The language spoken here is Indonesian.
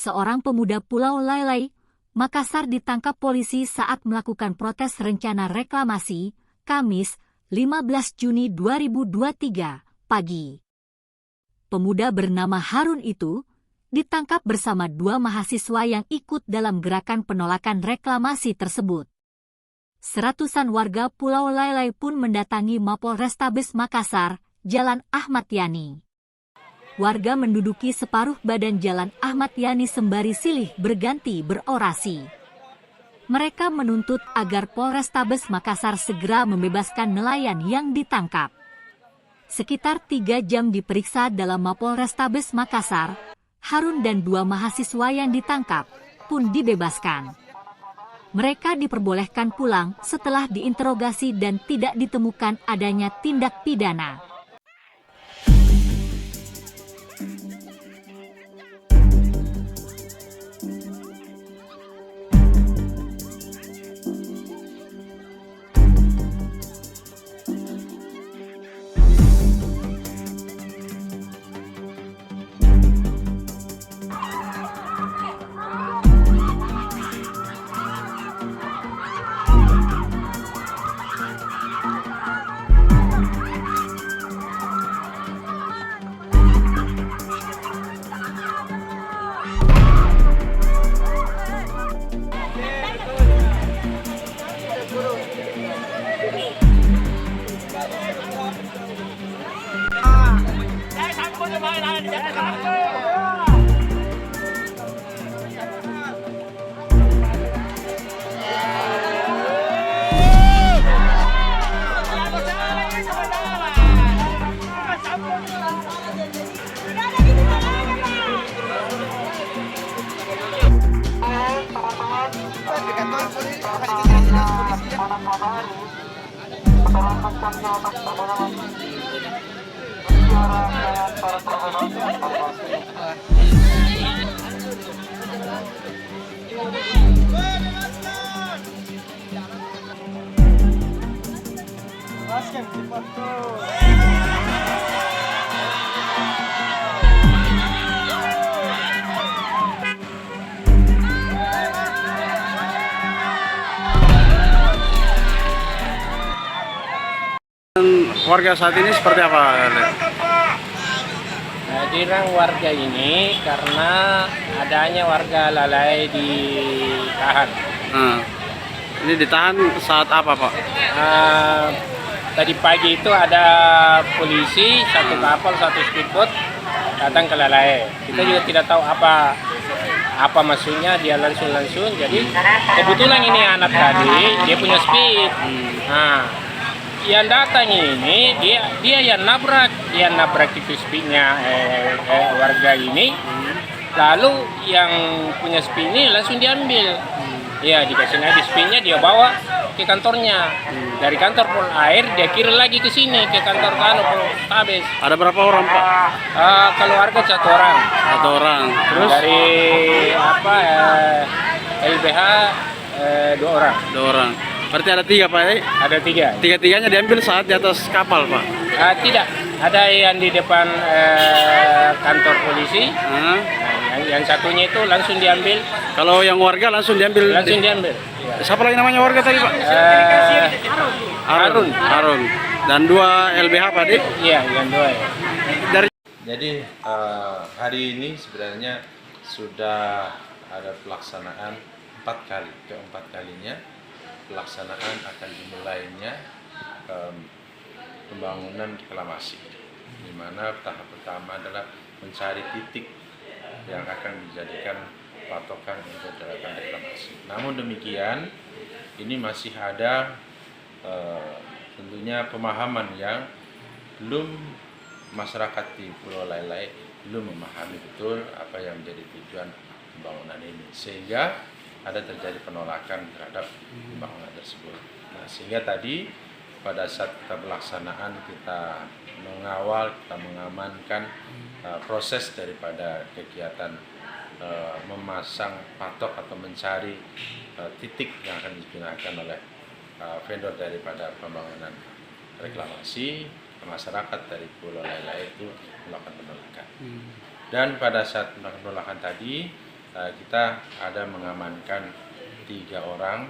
seorang pemuda Pulau Lailai, Makassar ditangkap polisi saat melakukan protes rencana reklamasi, Kamis, 15 Juni 2023, pagi. Pemuda bernama Harun itu ditangkap bersama 2 mahasiswa yang ikut dalam gerakan penolakan reklamasi tersebut. Seratusan warga Pulau Lailai pun mendatangi Mapolrestabes Makassar, Jalan Ahmad Yani. Warga menduduki separuh badan Jalan Ahmad Yani sembari silih berganti berorasi. Mereka menuntut agar Polrestabes Makassar segera membebaskan nelayan yang ditangkap. Sekitar 3 jam diperiksa dalam Mapolrestabes Makassar, Harun dan 2 mahasiswa yang ditangkap pun dibebaskan. Mereka diperbolehkan pulang setelah diinterogasi dan tidak ditemukan adanya tindak pidana. Warga saat ini seperti apa? Dirang warga ini karena adanya warga lalai ditahan. Ini ditahan saat apa, Pak? Tadi pagi itu ada polisi, 1 kapal, 1 speedboat datang ke lalai. Kita juga tidak tahu apa maksudnya, dia langsung. Jadi kebetulan ini anak tadi dia punya speed. Yang datang ini dia yang nabrak itu speednya warga ini, lalu yang punya speed ini langsung diambil. Ya, dikasih naik speednya, dia bawa ke kantornya. Dari kantor Pol Air dia kirim lagi ke sini ke kantor Polrestabes. Ada berapa orang, Pak? Keluarga 1 orang. 1 orang. Terus dari LBH 2 orang. 2 orang. Berarti ada 3, Pak? Ada 3. Tiga-tiganya diambil saat di atas kapal, Pak? Tidak, ada yang di depan kantor polisi. Yang satunya itu langsung diambil. Kalau yang warga langsung diambil? Langsung diambil. Siapa lagi namanya warga tadi, Pak? Harun. Dan 2 LBH, Pak? Iya, yang 2 ya. Jadi hari ini sebenarnya sudah ada pelaksanaan 4 kali, keempat kalinya pelaksanaan akan dimulainya pembangunan reklamasi, di mana tahap pertama adalah mencari titik yang akan dijadikan patokan untuk dilakukan reklamasi. Namun demikian, ini masih ada tentunya pemahaman yang belum, masyarakat di Pulau Lailai belum memahami betul apa yang menjadi tujuan pembangunan ini, sehingga ada terjadi penolakan terhadap pembangunan tersebut. Nah, sehingga tadi pada saat kita pelaksanaan, kita mengawal, kita mengamankan proses daripada kegiatan memasang patok atau mencari titik yang akan digunakan oleh vendor daripada pembangunan reklamasi. Masyarakat dari Pulau Lailai itu melakukan penolakan. Dan pada saat melakukan penolakan tadi, kita ada mengamankan 3 orang